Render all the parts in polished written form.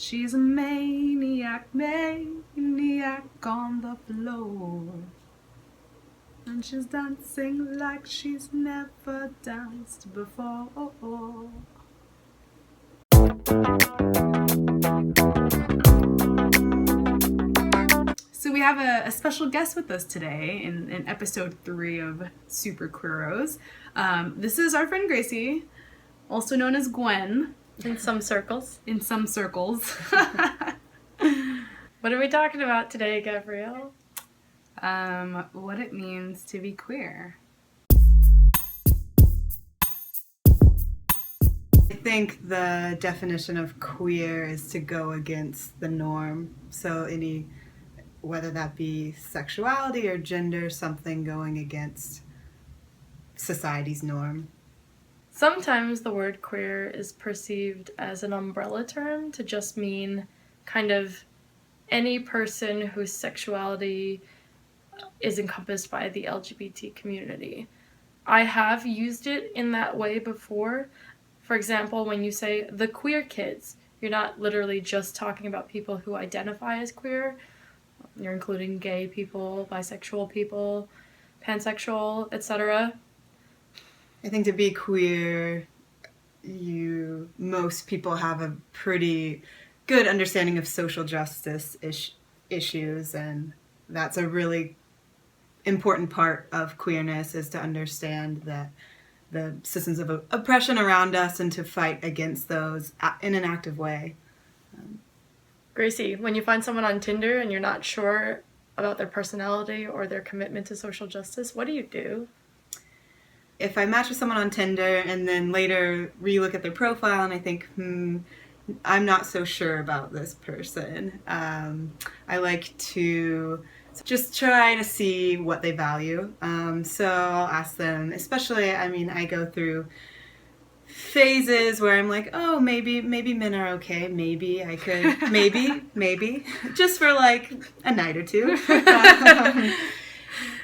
She's a maniac on the floor. And she's dancing like she's never danced before. So we have a special guest with us today in episode 3 of Super Queeros. This is our friend Gracie, also known as Gwen. In some circles. In some circles. What are we talking about today, Gabrielle? What it means to be queer. I think the definition of queer is to go against the norm. So whether that be sexuality or gender, something going against society's norm. Sometimes the word queer is perceived as an umbrella term to just mean kind of any person whose sexuality is encompassed by the LGBT community. I have used it in that way before. For example, when you say the queer kids, you're not literally just talking about people who identify as queer. You're including gay people, bisexual people, pansexual, etc. I think to be queer, most people have a pretty good understanding of social justice issues, and that's a really important part of queerness, is to understand that the systems of oppression around us and to fight against those in an active way. Gracie, when you find someone on Tinder and you're not sure about their personality or their commitment to social justice, what do you do? If I match with someone on Tinder and then later relook at their profile and I think, I'm not so sure about this person, I like to just try to see what they value. So I'll ask them, especially, I go through phases where I'm like, oh, maybe men are okay. Maybe I could, maybe, just for like a night or two.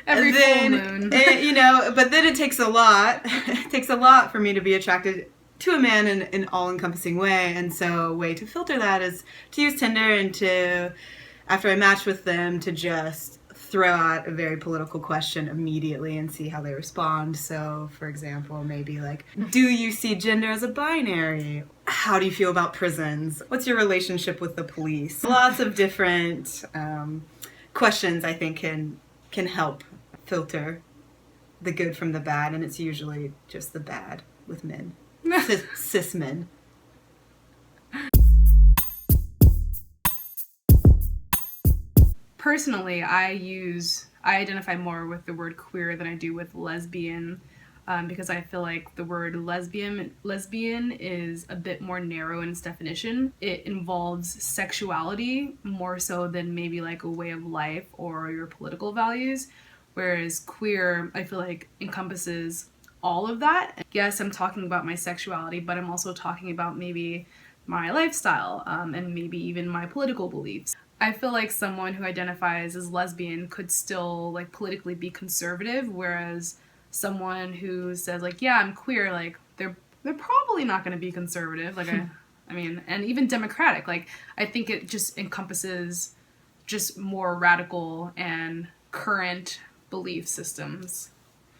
Every full moon. But then it takes a lot. It takes a lot for me to be attracted to a man in an all-encompassing way. And so a way to filter that is to use Tinder and to, after I match with them, to just throw out a very political question immediately and see how they respond. So, for example, maybe like, do you see gender as a binary? How do you feel about prisons? What's your relationship with the police? Lots of different questions, I think, can help filter the good from the bad, and it's usually just the bad with men. Cis men. Personally, I identify more with the word queer than I do with lesbian, because I feel like the word lesbian is a bit more narrow in its definition. It involves sexuality more so than maybe like a way of life or your political values, whereas queer, I feel like, encompasses all of that. Yes, I'm talking about my sexuality, but I'm also talking about maybe my lifestyle, and maybe even my political beliefs. I feel like someone who identifies as lesbian could still like politically be conservative, whereas someone who says like, yeah, I'm queer, like they're probably not going to be conservative. Like and even democratic. Like I think it just encompasses just more radical and current belief systems.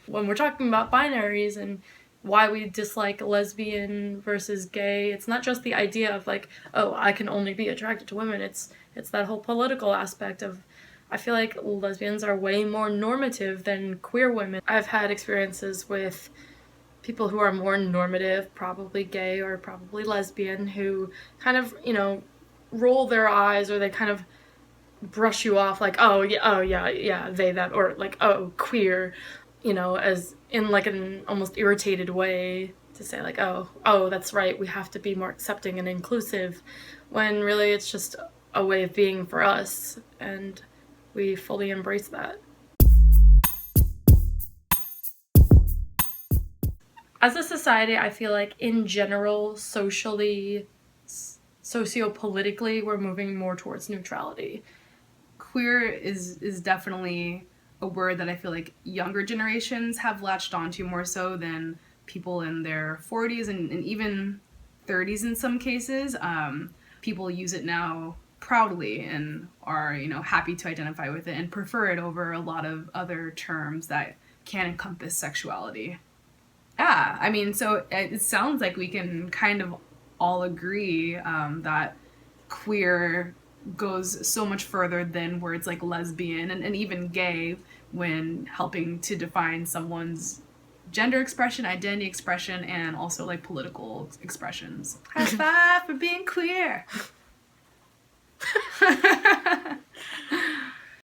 When we're talking about binaries and why we dislike lesbian versus gay, it's not just the idea of like, oh, I can only be attracted to women. It's that whole political aspect of, I feel like lesbians are way more normative than queer women. I've had experiences with people who are more normative, probably gay or probably lesbian, who kind of, roll their eyes, or they kind of brush you off like, oh yeah, they, that, or like, oh, queer, as in like an almost irritated way, to say like, oh, that's right, we have to be more accepting and inclusive, when really it's just a way of being for us, and we fully embrace that. As a society, I feel like in general, socially, sociopolitically, we're moving more towards neutrality. Queer is definitely a word that I feel like younger generations have latched onto more so than people in their 40s and even 30s in some cases. people use it now proudly and are, you know, happy to identify with it and prefer it over a lot of other terms that can encompass sexuality. Yeah, I mean, so it sounds like we can kind of all agree that queer goes so much further than words like lesbian and even gay when helping to define someone's gender expression, identity expression, and also like political expressions. High five for being queer.